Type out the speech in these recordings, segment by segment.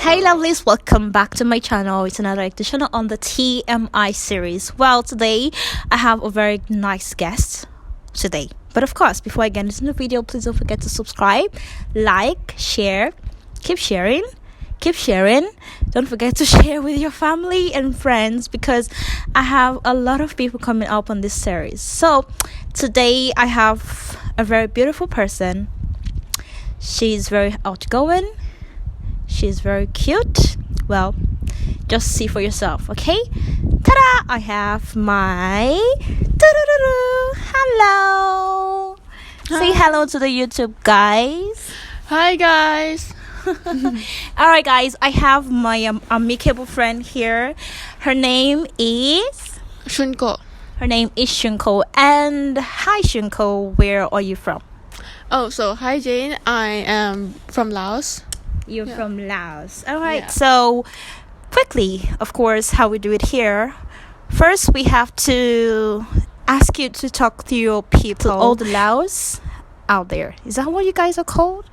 Hey lovelies, welcome back to my channel. It's another edition on the TMI series. Well, today I have a very nice guest today. But of course, before I get into the video, please don't forget to subscribe, like, share, keep sharing. Don't forget to share with your family and friends because I have a lot of people coming up on this series. So today I have a very beautiful person. She's very outgoing. She's very cute. Well, just see for yourself, okay? Ta-da! I have my hello. Hi. Say hello to the YouTube guys. Hi guys. Alright guys, I have my amicable friend here. Her name is Shunko. Shunko. And hi Shunko, where are you from? Oh, so hi Jane. I am from Laos. You're from Laos. Alright, Yeah. so quickly, of course, how we do it here. First, we have to ask you to talk to your people, to all the Laos out there. Is that what you guys are called?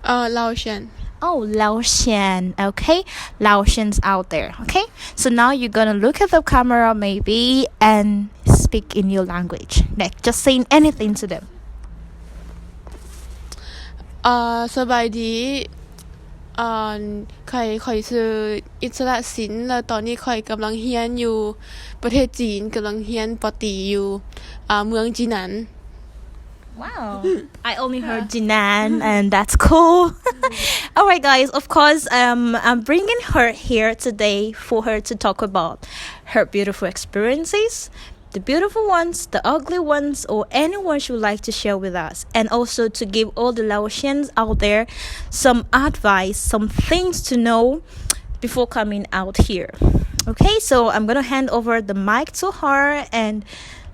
Laotian. Oh, Laotian, okay? Laotians out there, okay? So now you're gonna look at the camera maybe and speak in your language. Like, just saying anything to them. สบายดีข่อยชื่ออิสระศิลป์แล้วตอนนี้ข่อยกำลังเรียนอยู่ประเทศจีนกำลังเรียนปตรีอยู่เมืองจีนัน Wow, I only heard Jinan and that's cool. Alright guys, of course I'm bringing her here today for her to talk about her beautiful experiences, the beautiful ones, the ugly ones, or anyone she would like to share with us, and also to give all the Laotians out there some advice, some things to know before coming out here. Okay, so I'm gonna hand over the mic to her and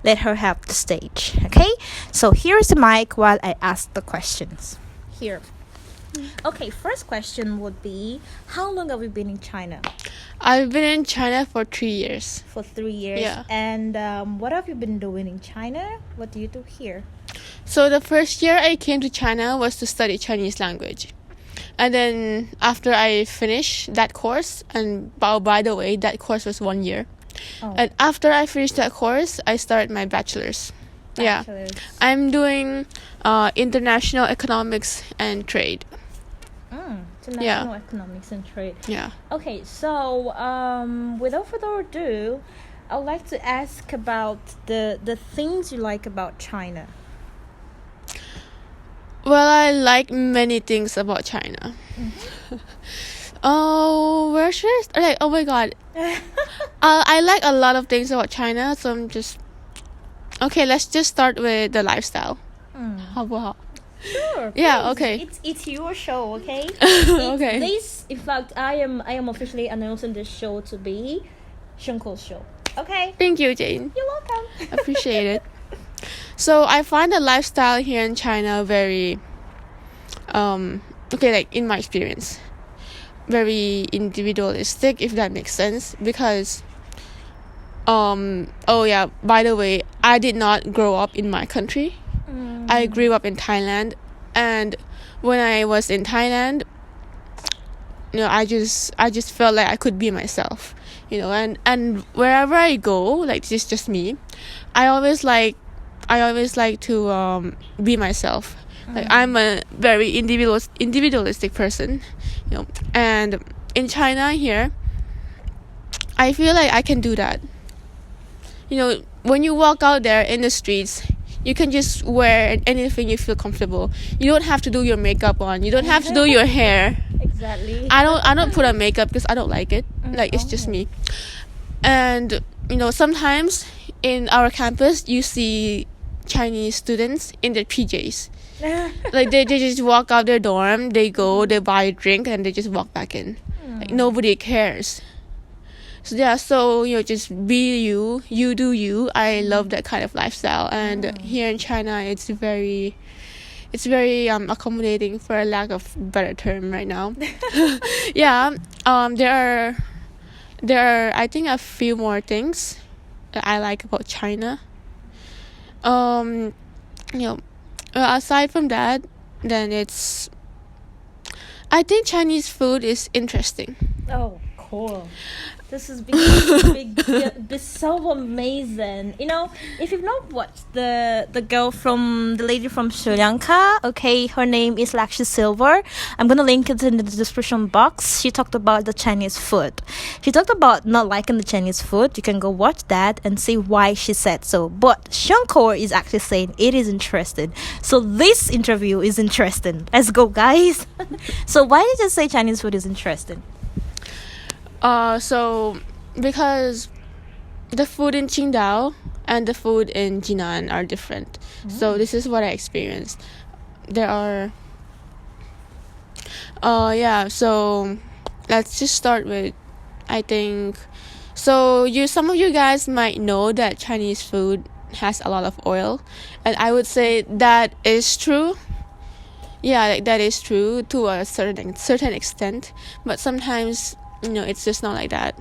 let her have the stage. Okay, so here's the mic while I ask the questions. Here. Okay, first question would be, how long have you been in China? I've been in China for 3 years. For 3 years. Yeah. And what have you been doing in China? What do you do here? So the first year I came to China was to study Chinese language. And then after I finished that course, and by the way, that course was 1 year. Oh, And after I finished that course, I started my bachelor's. Yeah. bachelor's. I'm doing international economics and trade. International economics and trade. Yeah. Okay, so without further ado, I would like to ask about the things you like about China. Well, I like many things about China. Oh, where should I start? Like, oh my god. I like a lot of things about China, so I'm just... Okay, let's just start with the lifestyle. How about... Sure. Yeah, please. okay. It's your show, okay? Okay. This, in fact, I am officially announcing this show to be Shunko's show. Okay. Thank you, Jane. You're welcome. Appreciate it. So I find the lifestyle here in China very... okay, like in my experience, very individualistic, if that makes sense, because oh yeah, by the way, I did not grow up in my country. I grew up in Thailand, and when I was in Thailand, I just felt like I could be myself, and wherever I go, like, this is just me, I always like to be myself. Like, I'm a very individualistic person, and in China here, I feel like I can do that. When you walk out there in the streets, you can just wear anything you feel comfortable. You don't have to do your makeup on. You don't have to do your hair. Exactly. I don't put on makeup because I don't like it. Like, it's just me. And sometimes in our campus you see Chinese students in their PJs. Like, they just walk out their dorm, they go, they buy a drink, and they just walk back in. Like, nobody cares. So yeah, so just be you do you. I love that kind of lifestyle, and here in China it's very accommodating, for a lack of better term right now. Yeah. There are I think a few more things that I like about China. Aside from that, then it's I think Chinese food is interesting. Oh, cool. This is big, so amazing. You know, if you've not watched the lady from Sri Lanka, okay, her name is Lakshya Silver. I'm gonna link it in the description box. She talked about the Chinese food. She talked about not liking the Chinese food. You can go watch that and see why she said so. But Shunko is actually saying it is interesting. So this interview is interesting. Let's go, guys. So why did you say Chinese food is interesting? So because the food in Qingdao and the food in Jinan are different. So this is what I experienced. There are so let's just start with, I think, so some of you guys might know that Chinese food has a lot of oil, and I would say that is true. Yeah, like, that is true to a certain extent, but sometimes, it's just not like that.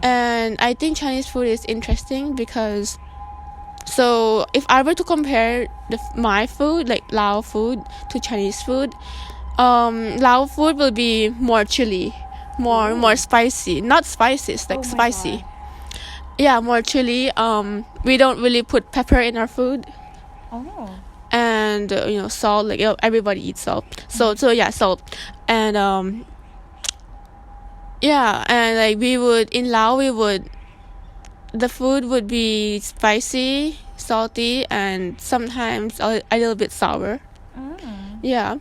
And I think Chinese food is interesting because, so if I were to compare my food, like Lao food, to Chinese food, Lao food will be more chili, more spicy. Not spicy, it's like spicy. God. Yeah, more chili. We don't really put pepper in our food. And salt, like, everybody eats salt. So yeah, salt. And and like in Lao, the food would be spicy, salty, and sometimes a little bit sour. Yeah,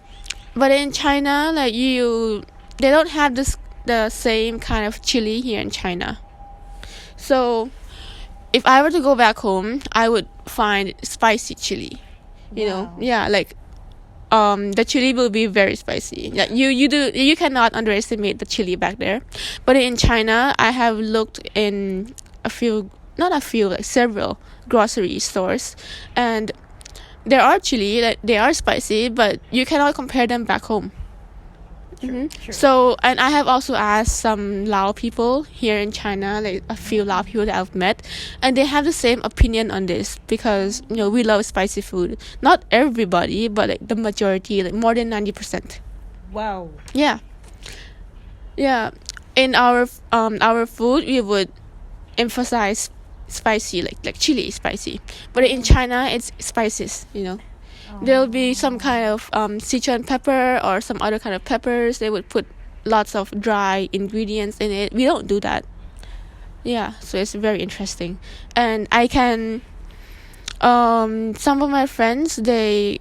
but in China, like, they don't have the same kind of chili here in China. So if I were to go back home, I would find spicy chili. Like, the chili will be very spicy. Yeah, you cannot underestimate the chili back there. But in China, I have looked in several grocery stores, and there are chili, like, they are spicy, but you cannot compare them back home. Sure. So, and I have also asked some Lao people here in China, like a few Lao people that I've met, and they have the same opinion on this because, we love spicy food. Not everybody, but like the majority, like more than 90%. Wow. Yeah. In our food, we would emphasize spicy, like chili spicy, but in China, it's spices. There'll be some kind of Sichuan pepper or some other kind of peppers. They would put lots of dry ingredients in it. We don't do that. Yeah, so it's very interesting. And I can, some of my friends, they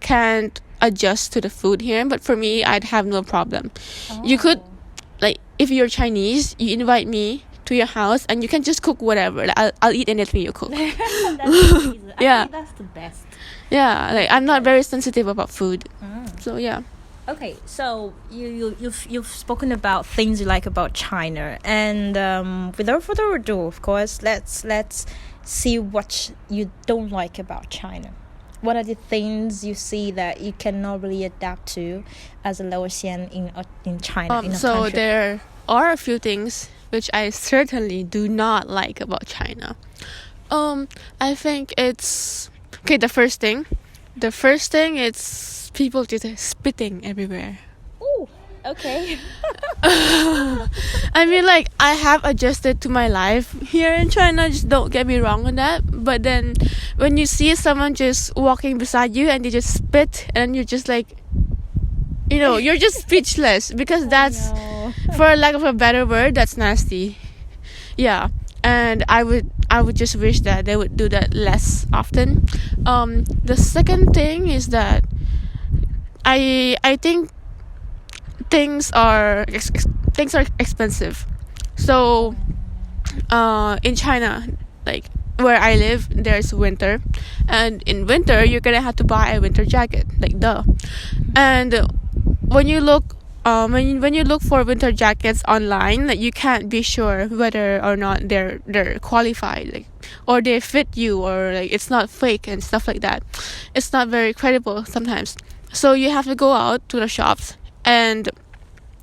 can't adjust to the food here, but for me, I'd have no problem. You could, like, if you're Chinese, you invite me to your house and you can just cook whatever. Like, I'll eat anything you cook. That's amazing. Yeah. I think that's the best. Yeah, like, I'm not very sensitive about food. So yeah. Okay, so you've spoken about things you like about China, and without further ado, of course, let's see what you don't like about China. What are the things you see that you cannot really adapt to as a Laotian in China? In a so country? there are a few things which I certainly do not like about China. I think it's okay. The first thing, it's people just spitting everywhere. Ooh, okay. I mean, like, I have adjusted to my life here in China, just don't get me wrong on that, but then when you see someone just walking beside you and they just spit, and you're just like, you're just speechless, because that's, for lack of a better word, that's nasty. Yeah, and I would just wish that they would do that less often. The second thing is that I think things are expensive. So in China, like where I live, there's winter, and in winter you're gonna have to buy a winter jacket, like duh. And when you look when you look for winter jackets online, like, you can't be sure whether or not they're qualified, like, or they fit you, or like it's not fake and stuff like that. It's not very credible sometimes. So you have to go out to the shops, and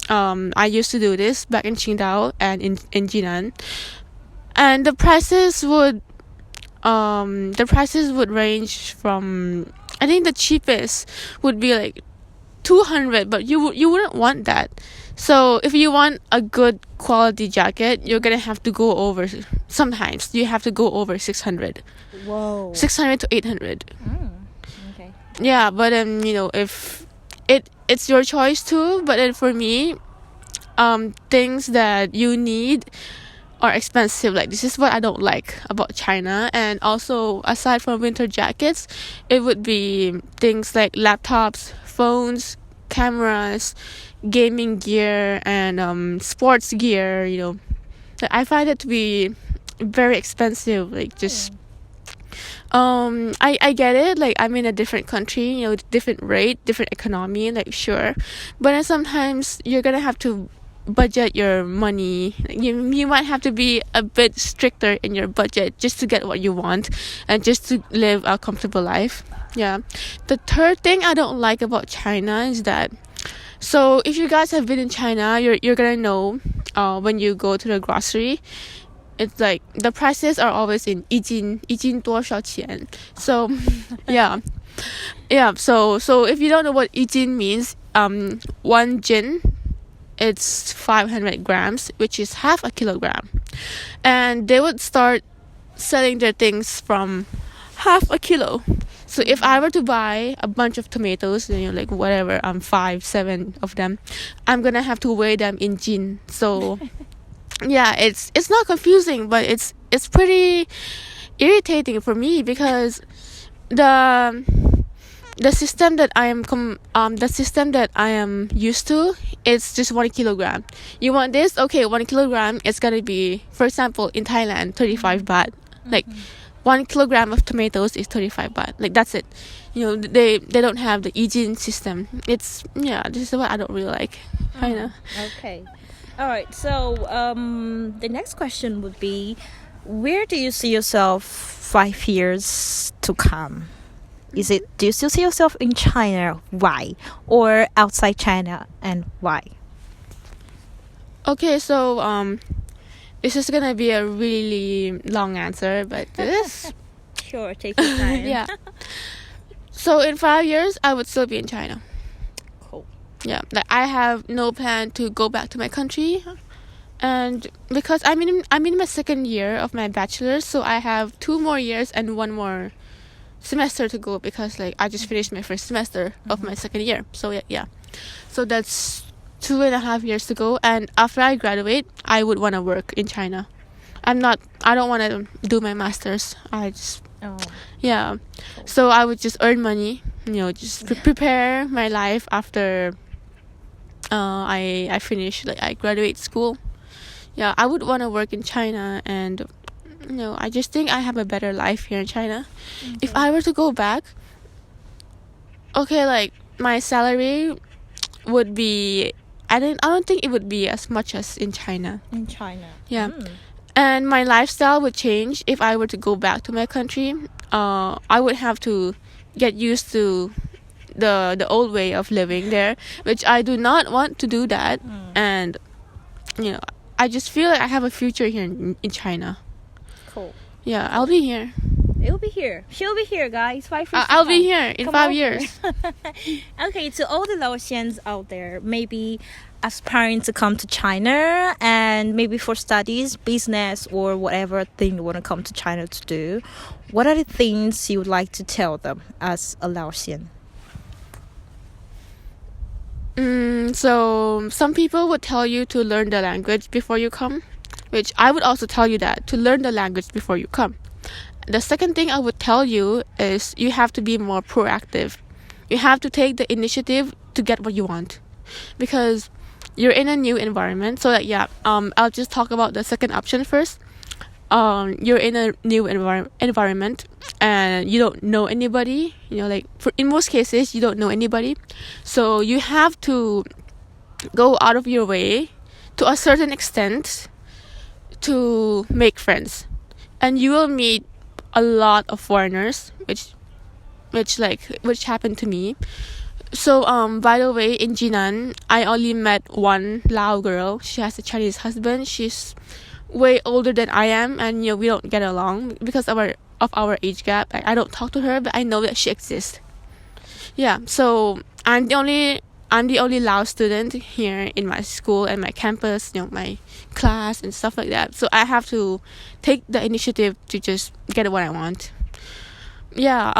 I used to do this back in Qingdao and in Jinan, and the prices would range from, I think the cheapest would be like 200, but you wouldn't want that. So if you want a good quality jacket, you're gonna have to go over, sometimes you have to go over 600. Whoa. 600 to 800. Okay. Yeah, but if it's your choice too, but then for me, things that you need are expensive. Like, this is what I don't like about China. And also, aside from winter jackets, it would be things like laptops, phones, cameras, gaming gear, and sports gear. I find it to be very expensive. Like, just I get it. Like, I'm in a different country, different rate, different economy. Like, sure, but then sometimes you're gonna have to budget your money. You might have to be a bit stricter in your budget just to get what you want and just to live a comfortable life. Yeah. The third thing I don't like about China is that, so if you guys have been in China, you're gonna know, when you go to the grocery, it's like the prices are always in 一斤多少钱. So yeah. So if you don't know what 一斤 means, 1 jin, it's 500 grams, which is half a kilogram. And they would start selling their things from half a kilo. So if I were to buy a bunch of tomatoes, like whatever, 5-7 of them, I'm gonna have to weigh them in jin. So yeah, it's not confusing, but it's pretty irritating for me, because the system that I am used to, it's just 1 kilogram. You want this? Okay, 1 kilogram, it's gonna be, for example, in Thailand, 35 baht. Like, 1 kilogram of tomatoes is 35 baht. Like, that's it. They don't have the Ijin system. This is what I don't really like. Okay. All right. So the next question would be, where do you see yourself 5 years to come? Do you still see yourself in China? Why? Or outside China, and why? Okay, so this is gonna be a really long answer, but this Sure, take your time. yeah. So in 5 years, I would still be in China. Cool. Yeah, like, I have no plan to go back to my country, and because I'm in my second year of my bachelor's, so I have 2 more years and 1 more semester to go, because like I just finished my first semester of my second year. So yeah. So that's 2.5 years to go, and after I graduate, I would want to work in China. I don't want to do my master's. Yeah. So I would just earn money, just prepare my life after I finish, like, I graduate school. Yeah, I would want to work in China, and I just think I have a better life here in China. Okay. If I were to go back, okay, like, my salary would be, I don't think it would be as much as in China. In China. Yeah. And my lifestyle would change if I were to go back to my country. I would have to get used to the old way of living there, which I do not want to do that. And I just feel like I have a future here in China. Cool. Yeah, I'll be here. It'll be here. She'll be here, guys. 5 years. I'll be here in 5 years. Okay, to all the Laotians out there, maybe aspiring to come to China, and maybe for studies, business, or whatever thing you want to come to China to do, what are the things you would like to tell them as a Laotian? So some people would tell you to learn the language before you come, which I would also tell you that, to learn the language before you come. The second thing I would tell you is you have to be more proactive. You have to take the initiative to get what you want, because you're in a new environment. So I'll just talk about the second option first. You're in a new environment and you don't know anybody. In most cases, you don't know anybody. So you have to go out of your way to a certain extent to make friends, and you will meet a lot of foreigners, which happened to me. So by the way, in Jinan, I only met one Lao girl. She has a Chinese husband. She's way older than I am, and we don't get along because of our age gap. I don't talk to her, but I know that she exists. Yeah, so I'm the only I'm the only Lao student here in my school and my campus, my class and stuff like that. So I have to take the initiative to just get what I want. Yeah,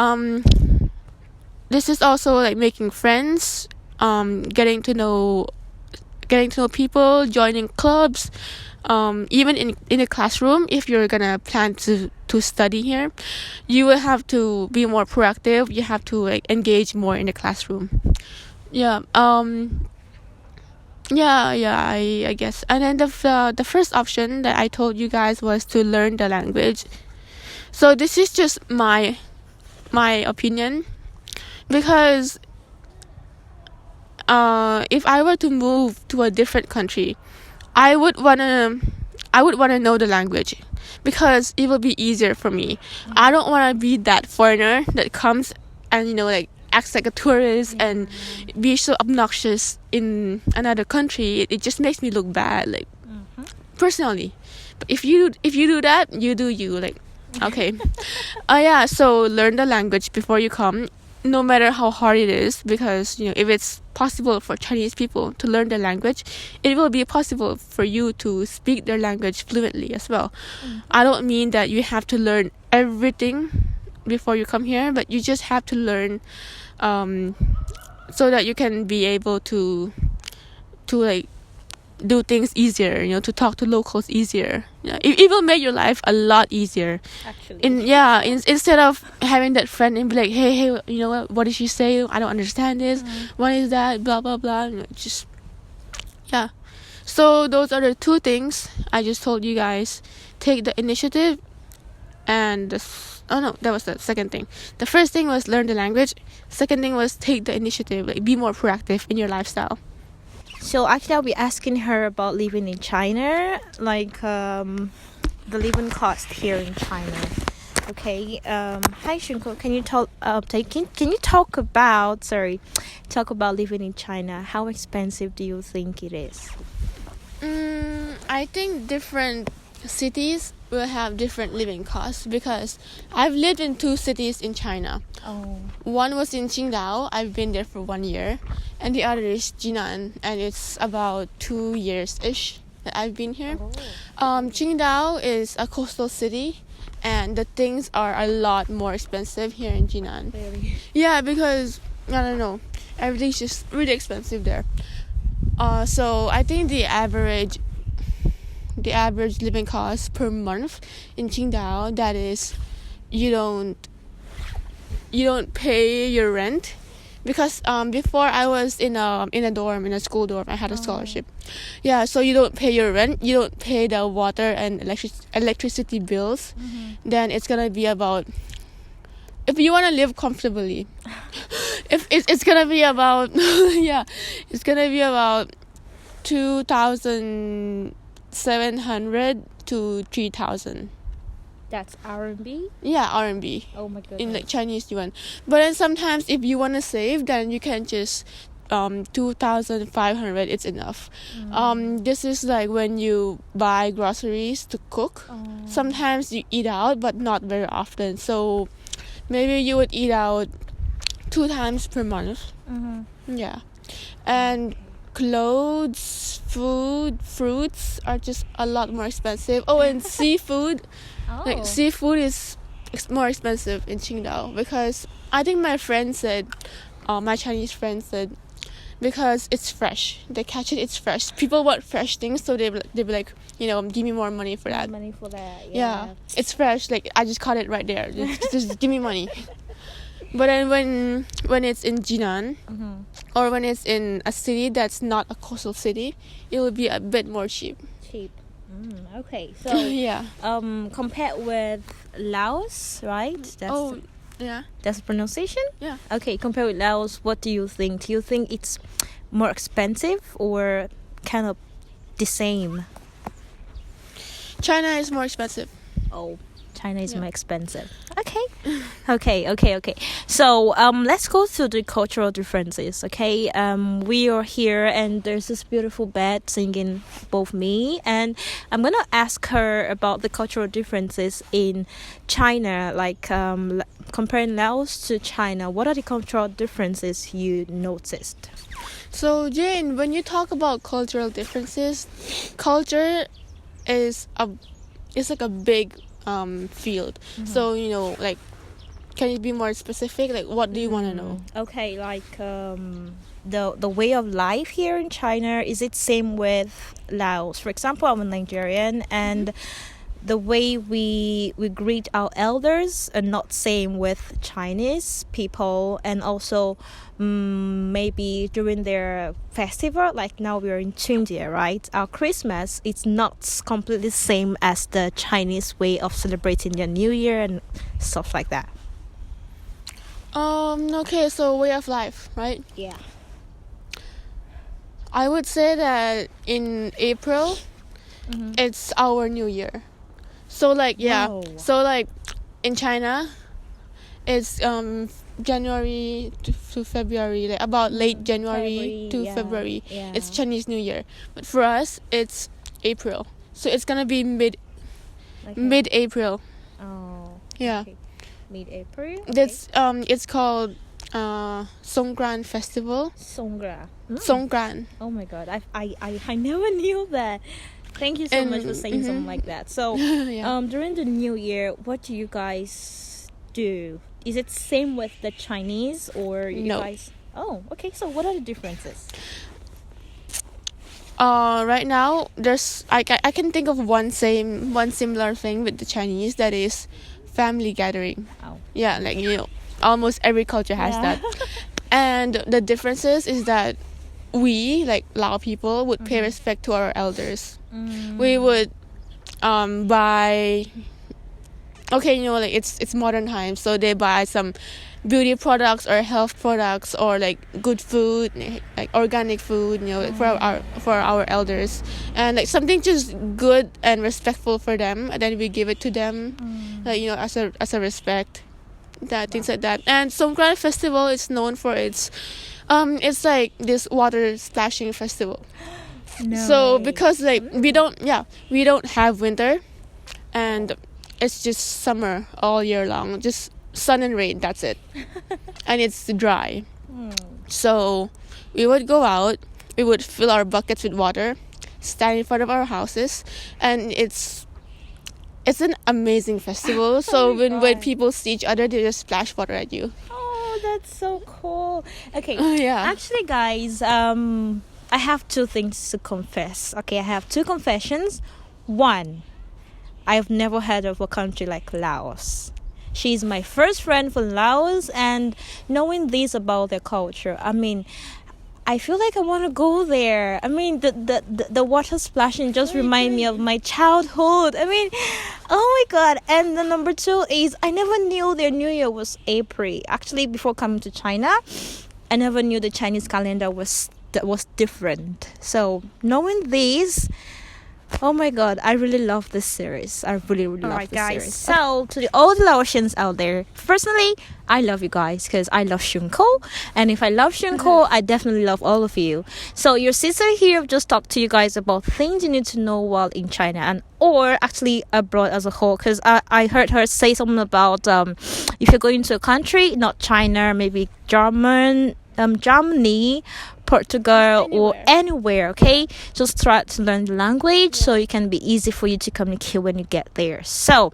this is also like making friends, getting to know people, joining clubs, even in a classroom. If you're gonna plan to study here, you will have to be more proactive. You have to like engage more in the classroom. Yeah. I guess. And then the first option that I told you guys was to learn the language. So this is just my opinion, because if I were to move to a different country, I would wanna know the language, because it will be easier for me. I don't wanna be that foreigner that comes and like acts like a tourist and be so obnoxious in another country. It just makes me look bad, like personally. But if you do that, you do you, like, okay. So learn the language before you come, no matter how hard it is, because if it's possible for Chinese people to learn the language, it will be possible for you to speak their language fluently as well. I don't mean that you have to learn everything before you come here, but you just have to learn so that you can be able to like do things easier, to talk to locals easier. It will make your life a lot easier, actually. Instead of having that friend and be like, hey, what did she say? I don't understand this. What is that? Blah blah blah. So those are the two things I just told you guys. Take the initiative, and that was the second thing. The first thing was learn the language. Second thing was take the initiative, like be more proactive in your lifestyle. So actually, I'll be asking her about living in China, like the living cost here in China. Okay. Hi Shunko, can you talk? Can you talk about living in China? How expensive do you think it is? I think different cities will have different living costs, because I've lived in 2 cities in China. One was in Qingdao. I've been there for 1 year, and the other is Jinan, and it's about 2 years ish that I've been here. Qingdao is a coastal city, and the things are a lot more expensive here in Jinan. Really? Yeah, because I don't know, everything's just really expensive there. So I think the average living cost per month in Qingdao, that is, you don't pay your rent, because before I was in a school dorm. I had a scholarship. So you don't pay your rent, you don't pay the water and electricity bills. Then it's gonna be about, if you want to live comfortably, if it's gonna be about it's gonna be about 2,700 to 3,000. That's RMB? Yeah, RMB. Oh my goodness. In like Chinese yuan. But then sometimes if you want to save, then you can just 2,500. It's enough. This is like when you buy groceries to cook. Sometimes you eat out, but not very often. So maybe you would eat out 2 times per month. Yeah. And clothes, food, fruits are just a lot more expensive. And seafood. Like seafood is more expensive in Qingdao, because I think my Chinese friend said, because it's fresh. They catch it, it's fresh. People want fresh things, so they be like, give me more money for that. Yeah. It's fresh. Like, I just caught it right there. Just give me money. But then when it's in Jinan, or when it's in a city that's not a coastal city, it will be a bit more cheap. Okay, so compared with Laos, right? That's the pronunciation? Yeah. Okay, compared with Laos, what do you think? Do you think it's more expensive or kind of the same? China is more expensive. China is more expensive. Okay. So let's go to the cultural differences. Okay. We are here and there's this beautiful bed singing both me, and I'm gonna ask her about the cultural differences in China, like comparing Laos to China. What are the cultural differences you noticed? So Jane, when you talk about cultural differences, culture is like a big field. So like, can you be more specific? Like, what do you want to know? Okay, like the way of life here in China, is it same with Laos? For example, I'm a Nigerian, and the way we greet our elders are not same with Chinese people, and also maybe during their festival, like now we're in India, right? Our Christmas, it's not completely same as the Chinese way of celebrating their New Year and stuff like that. Okay, so way of life, right? Yeah. I would say that in April, it's our New Year. So like, yeah. Wow. So like, in China, it's January to February, like about late January to February. Yeah. It's Chinese New Year. But for us, it's April. So it's gonna be mid-April. Oh. Yeah. Okay. Mid-April. Okay. That's it's called Songkran Festival. Songkran. Songkran. Oh my god, I never knew that. Thank you so much for saying something like that. So Yeah. during the New Year, what do you guys do? Is it same with the Chinese, or you No. guys? Oh, okay. So what are the differences? Right now there's I can think of one similar thing with the Chinese, that is family gathering. Oh. Yeah, like almost every culture has Yeah. that. And the differences is that we, like Lao people, would pay respect to our elders. We would buy, okay, like it's modern times, so they buy some beauty products or health products, or like good food, like organic food, for our elders, and like something just good and respectful for them, and then we give it to them, like as a respect, that things like that. And Songkran Festival is known for its like this water splashing festival. No So way. because like we don't have winter, and it's just summer all year long, just sun and rain, that's it. And it's dry. So we would go out, we would fill our buckets with water, stand in front of our houses, and it's an amazing festival. So my when God. people see each other, they just splash water at you. Oh, that's so cool. Okay. Yeah. Actually, guys, I have two things to confess. Okay, I have two confessions. One, I've never heard of a country like Laos. She's my first friend from Laos, and knowing this about their culture, I mean, I feel like I want to go there. I mean, the water splashing just remind me of my childhood. I mean, oh my god. And the number two is, I never knew their New Year was April. Actually, before coming to China, I never knew the Chinese calendar was different. So knowing this, oh my god, I really love this series. I really love this series. So to all the Laotians out there, personally, I love you guys because I love Shunko, and if I love Shunko, I definitely love all of you. So your sister here just talked to you guys about things you need to know while in China, and or actually abroad as a whole, because I heard her say something about if you're going to a country, not China, maybe Germany, Portugal, or anywhere, okay? Just try to learn the language so it can be easy for you to communicate when you get there. So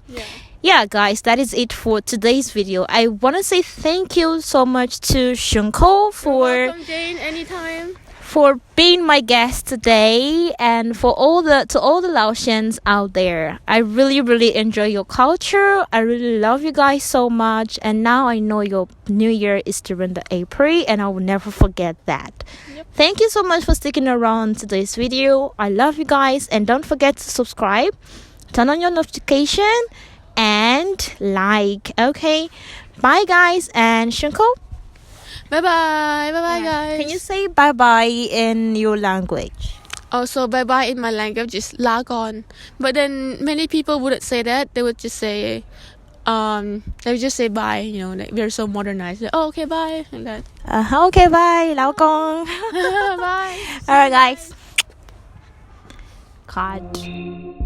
yeah, guys, that is it for today's video. I want to say thank you so much to Shunko Welcome, Jane, anytime. for being my guest today, and for all the Laotians out there. I really, really enjoy your culture. I really love you guys so much, and now I know your New Year is during the April, and I will never forget that. Thank you so much for sticking around today's video. I love you guys, and don't forget to subscribe, turn on your notification, and like. Okay, bye guys, and Shunko, Bye bye guys. can you say bye bye in your language? Also, bye bye in my language is lagon, but then many people wouldn't say that. They would just say bye. Like we're so modernized. Like, oh, okay, bye, like that. Okay, bye, Lao Gong. Bye. Alright, guys. God.